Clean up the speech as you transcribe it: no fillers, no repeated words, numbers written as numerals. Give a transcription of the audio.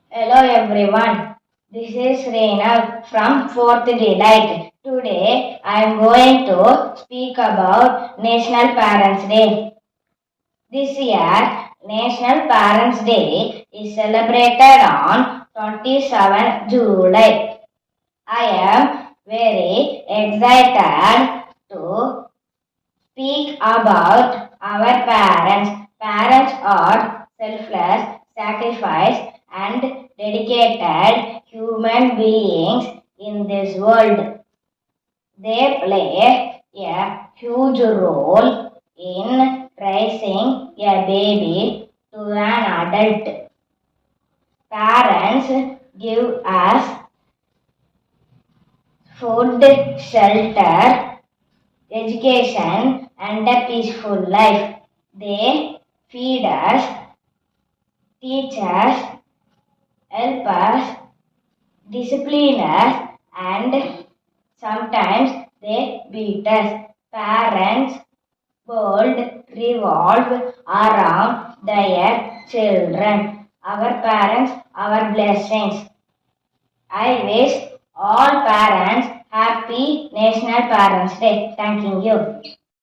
Hello everyone. This is Reena from 4th Delight. Today I am going to speak about National Parents Day. This year National Parents Day is celebrated on 27 July. I am very excited to speak about our parents. Parents are selfless, sacrifice, and dedicated human beings in this world. They play a huge role in raising a baby to an adult. Parents give us food, shelter, education, and a peaceful life. They feed us, teach us, help us, discipline us, and sometimes they beat us. Parents' world revolve around their children. Our parents, our blessings. I wish all parents happy National Parents Day. Thanking you.